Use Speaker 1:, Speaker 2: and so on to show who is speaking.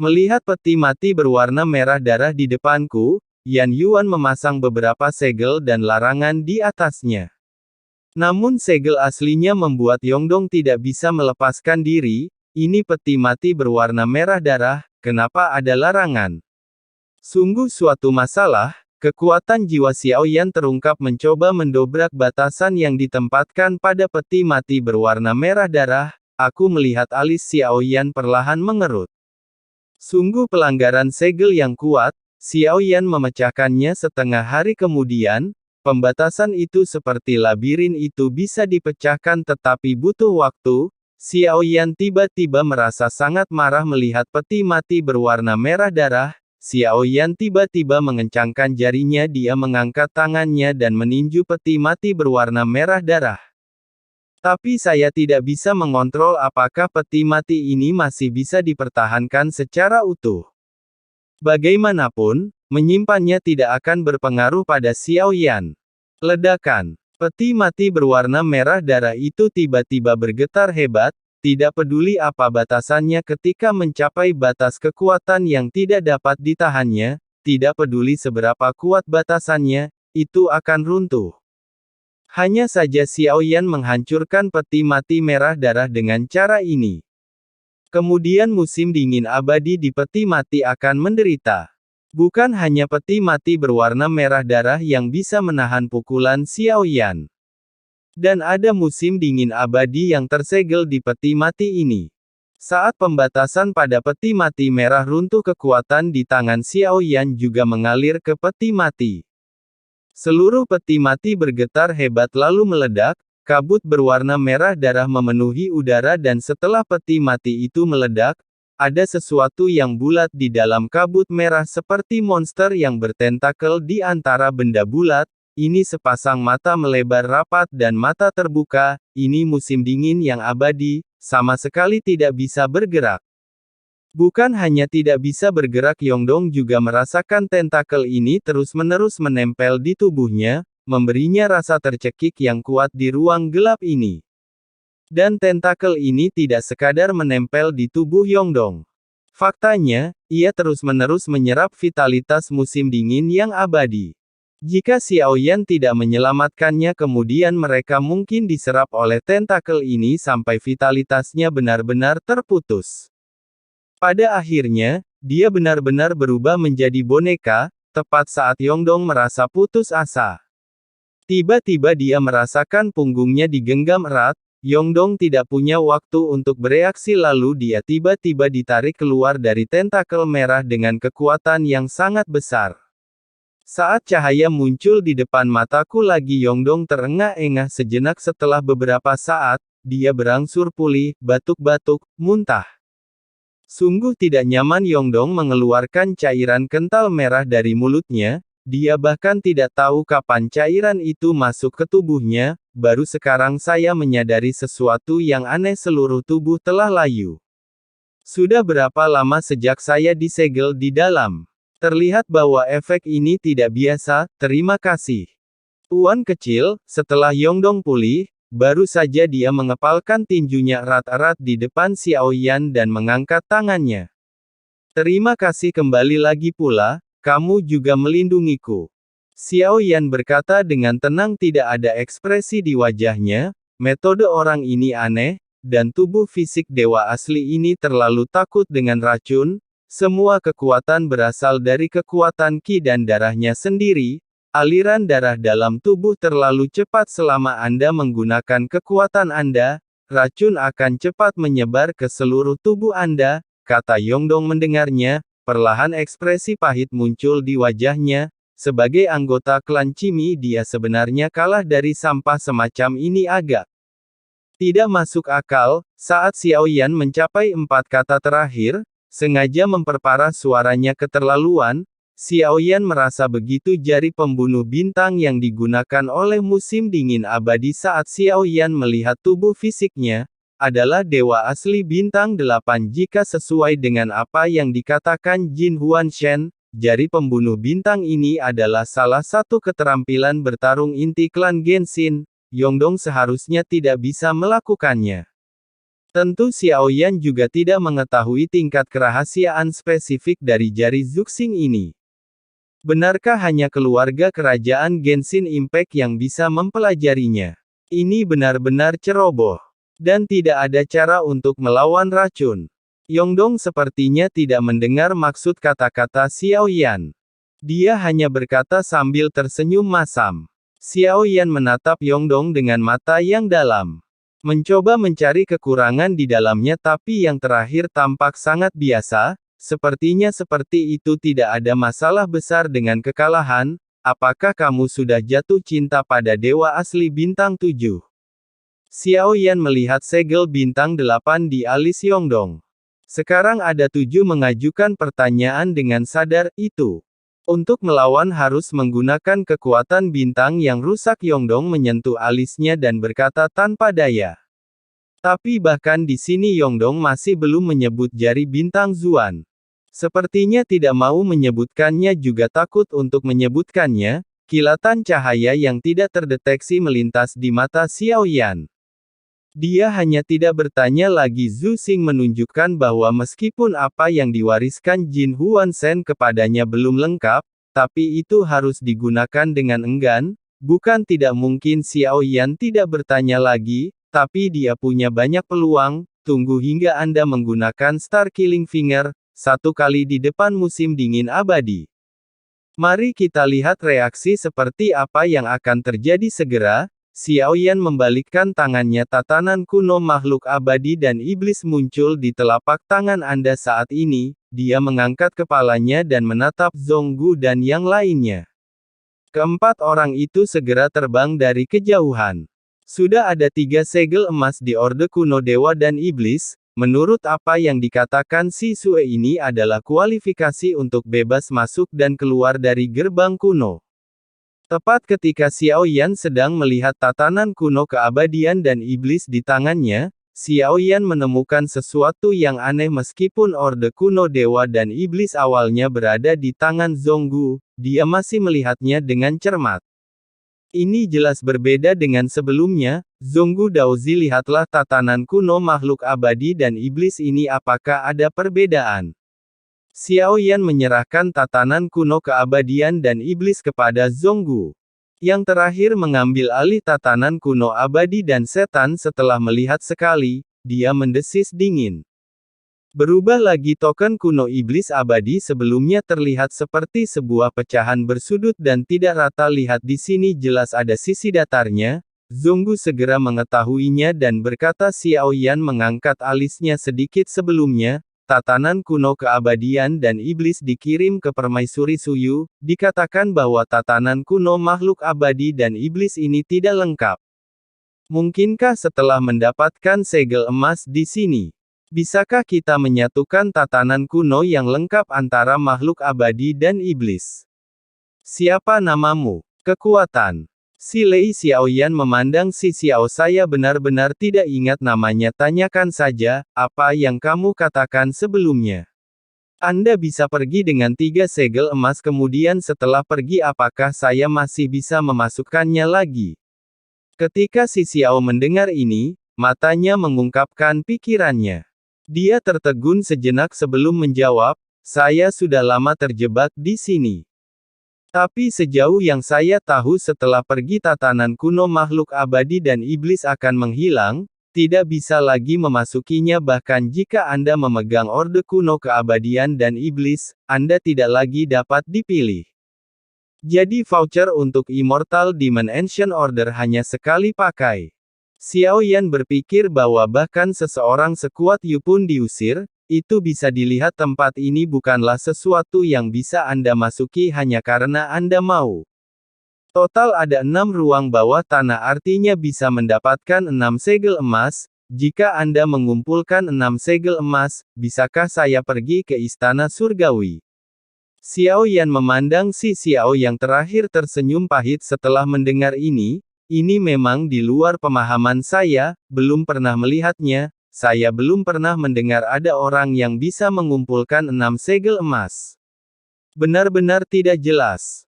Speaker 1: Melihat peti mati berwarna merah darah di depanku, Yan Yuan memasang beberapa segel dan larangan di atasnya. Namun segel aslinya membuat Yongdong tidak bisa melepaskan diri. Ini peti mati berwarna merah darah, kenapa ada larangan? Sungguh suatu masalah. Kekuatan jiwa Xiaoyan terungkap mencoba mendobrak batasan yang ditempatkan pada peti mati berwarna merah darah. Aku melihat alis Xiaoyan perlahan mengerut. Sungguh pelanggaran segel yang kuat. Xiaoyan memecahkannya setengah hari kemudian. Pembatasan itu seperti labirin itu bisa dipecahkan tetapi butuh waktu. Xiaoyan tiba-tiba merasa sangat marah melihat peti mati berwarna merah darah. Xiaoyan tiba-tiba mengencangkan jarinya, dia mengangkat tangannya dan meninju peti mati berwarna merah darah. Tapi saya tidak bisa mengontrol apakah peti mati ini masih bisa dipertahankan secara utuh. Bagaimanapun, menyimpannya tidak akan berpengaruh pada Xiaoyan. Ledakan. Peti mati berwarna merah darah itu tiba-tiba bergetar hebat. Tidak peduli apa batasannya ketika mencapai batas kekuatan yang tidak dapat ditahannya, tidak peduli seberapa kuat batasannya, itu akan runtuh. Hanya saja Xiaoyan menghancurkan peti mati merah darah dengan cara ini. Kemudian musim dingin abadi di peti mati akan menderita. Bukan hanya peti mati berwarna merah darah yang bisa menahan pukulan Xiaoyan. Dan ada musim dingin abadi yang tersegel di peti mati ini. Saat pembatasan pada peti mati merah runtuh, kekuatan di tangan Xiaoyan juga mengalir ke peti mati. Seluruh peti mati bergetar hebat lalu meledak, kabut berwarna merah darah memenuhi udara dan setelah peti mati itu meledak, ada sesuatu yang bulat di dalam kabut merah seperti monster yang bertentakel di antara benda bulat. Ini sepasang mata melebar rapat dan mata terbuka. Ini musim dingin yang abadi, sama sekali tidak bisa bergerak. Bukan hanya tidak bisa bergerak, Yongdong juga merasakan tentakel ini terus-menerus menempel di tubuhnya, memberinya rasa tercekik yang kuat di ruang gelap ini. Dan tentakel ini tidak sekadar menempel di tubuh Yongdong. Faktanya, ia terus-menerus menyerap vitalitas musim dingin yang abadi. Jika Xiaoyan tidak menyelamatkannya, kemudian mereka mungkin diserap oleh tentakel ini sampai vitalitasnya benar-benar terputus. Pada akhirnya, dia benar-benar berubah menjadi boneka, tepat saat Yongdong merasa putus asa. Tiba-tiba dia merasakan punggungnya digenggam erat. Yongdong tidak punya waktu untuk bereaksi lalu dia tiba-tiba ditarik keluar dari tentakel merah dengan kekuatan yang sangat besar. Saat cahaya muncul di depan mataku lagi, Yongdong terengah-engah sejenak. Setelah beberapa saat, dia berangsur pulih, batuk-batuk, muntah. Sungguh tidak nyaman. Yongdong mengeluarkan cairan kental merah dari mulutnya. Dia bahkan tidak tahu kapan cairan itu masuk ke tubuhnya. Baru sekarang saya menyadari sesuatu yang aneh, seluruh tubuh telah layu. Sudah berapa lama sejak saya disegel di dalam? Terlihat bahwa efek ini tidak biasa, terima kasih. Tuan kecil, setelah Yongdong pulih, baru saja dia mengepalkan tinjunya erat-erat di depan Xiaoyan dan mengangkat tangannya. Terima kasih kembali lagi pula, kamu juga melindungiku. Xiaoyan berkata dengan tenang, tidak ada ekspresi di wajahnya. Metode orang ini aneh, dan tubuh fisik dewa asli ini terlalu takut dengan racun. Semua kekuatan berasal dari kekuatan Qi dan darahnya sendiri. Aliran darah dalam tubuh terlalu cepat. Selama Anda menggunakan kekuatan Anda, racun akan cepat menyebar ke seluruh tubuh Anda, kata Yongdong. Mendengarnya, perlahan ekspresi pahit muncul di wajahnya. Sebagai anggota klan Cimi, dia sebenarnya kalah dari sampah semacam ini. Agak tidak masuk akal. Saat Xiaoyan mencapai 4 kata terakhir, sengaja memperparah suaranya keterlaluan, Xiaoyan merasa begitu jari pembunuh bintang yang digunakan oleh musim dingin abadi. Saat Xiaoyan melihat tubuh fisiknya, adalah dewa asli bintang 8 jika sesuai dengan apa yang dikatakan Jin Huanshen, jari pembunuh bintang ini adalah salah satu keterampilan bertarung inti klan Genshin. Yongdong seharusnya tidak bisa melakukannya. Tentu Xiao Yan juga tidak mengetahui tingkat kerahasiaan spesifik dari jari Zuxing ini. Benarkah hanya keluarga kerajaan Genshin Impact yang bisa mempelajarinya? Ini benar-benar ceroboh. Dan tidak ada cara untuk melawan racun. Yongdong sepertinya tidak mendengar maksud kata-kata Xiao Yan. Dia hanya berkata sambil tersenyum masam. Xiao Yan menatap Yongdong dengan mata yang dalam. Mencoba mencari kekurangan di dalamnya, tapi yang terakhir tampak sangat biasa, sepertinya seperti itu tidak ada masalah besar dengan kekalahan. Apakah kamu sudah jatuh cinta pada dewa asli bintang 7? Xiao Yan melihat segel bintang 8 di alis Yongdong. Sekarang ada 7 mengajukan pertanyaan dengan sadar, itu. Untuk melawan harus menggunakan kekuatan bintang yang rusak. Yongdong menyentuh alisnya dan berkata tanpa daya. Tapi bahkan di sini Yongdong masih belum menyebut jari bintang Zuan. Sepertinya tidak mau menyebutkannya, juga takut untuk menyebutkannya. Kilatan cahaya yang tidak terdeteksi melintas di mata Xiao Yan. Dia hanya tidak bertanya lagi. Zhu Xing menunjukkan bahwa meskipun apa yang diwariskan Jin Huanshen kepadanya belum lengkap, tapi itu harus digunakan dengan enggan. Bukan tidak mungkin Xiao Yan tidak bertanya lagi, tapi dia punya banyak peluang. Tunggu hingga Anda menggunakan Star Killing Finger, satu kali di depan musim dingin abadi. Mari kita lihat reaksi seperti apa yang akan terjadi segera. Xiao Yan membalikkan tangannya. Tatanan kuno makhluk abadi dan iblis muncul di telapak tangan Anda saat ini. Dia mengangkat kepalanya dan menatap Zhonggu dan yang lainnya. Keempat orang itu segera terbang dari kejauhan. Sudah ada 3 segel emas di Orde Kuno Dewa dan Iblis. Menurut apa yang dikatakan si Sue, ini adalah kualifikasi untuk bebas masuk dan keluar dari gerbang kuno. Tepat ketika Xiao Yan sedang melihat tatanan kuno keabadian dan iblis di tangannya, Xiao Yan menemukan sesuatu yang aneh. Meskipun Orde Kuno Dewa dan Iblis awalnya berada di tangan Zhonggu, dia masih melihatnya dengan cermat. Ini jelas berbeda dengan sebelumnya. Zhonggu Daozi, lihatlah tatanan kuno makhluk abadi dan iblis ini, apakah ada perbedaan? Xiao Yan menyerahkan tatanan kuno keabadian dan iblis kepada Zhonggu. Yang terakhir mengambil alih tatanan kuno abadi dan setan. Setelah melihat sekali, dia mendesis dingin. Berubah lagi. Token kuno iblis abadi sebelumnya terlihat seperti sebuah pecahan bersudut dan tidak rata. Lihat di sini, jelas ada sisi datarnya. Zhonggu segera mengetahuinya dan berkata. Xiao Yan mengangkat alisnya sedikit. Sebelumnya, tatanan kuno keabadian dan iblis dikirim ke Permaisuri Suyu. Dikatakan bahwa tatanan kuno makhluk abadi dan iblis ini tidak lengkap. Mungkinkah setelah mendapatkan segel emas di sini, bisakah kita menyatukan tatanan kuno yang lengkap antara makhluk abadi dan iblis? Siapa namamu? Kekuatan. Si Lei Xiao Yan memandang si Xiao. Saya benar-benar tidak ingat namanya. Tanyakan saja, apa yang kamu katakan sebelumnya. Anda bisa pergi dengan 3 segel emas, kemudian setelah pergi apakah saya masih bisa memasukkannya lagi? Ketika si Xiao mendengar ini, matanya mengungkapkan pikirannya. Dia tertegun sejenak sebelum menjawab, saya sudah lama terjebak di sini. Tapi sejauh yang saya tahu, setelah pergi tatanan kuno makhluk abadi dan iblis akan menghilang, tidak bisa lagi memasukinya. Bahkan jika Anda memegang Orde Kuno Keabadian dan Iblis, Anda tidak lagi dapat dipilih. Jadi voucher untuk Immortal Demon Ancient Order hanya sekali pakai. Xiao Yan berpikir bahwa bahkan seseorang sekuat Yu pun diusir. Itu bisa dilihat tempat ini bukanlah sesuatu yang bisa Anda masuki hanya karena Anda mau. Total ada 6 ruang bawah tanah, artinya bisa mendapatkan 6 segel emas. Jika Anda mengumpulkan 6 segel emas, bisakah saya pergi ke Istana Surgawi? Xiao Yan memandang si Xiao yang terakhir tersenyum pahit setelah mendengar ini. Ini memang di luar pemahaman saya, belum pernah melihatnya. Saya belum pernah mendengar ada orang yang bisa mengumpulkan 6 segel emas. Benar-benar tidak jelas.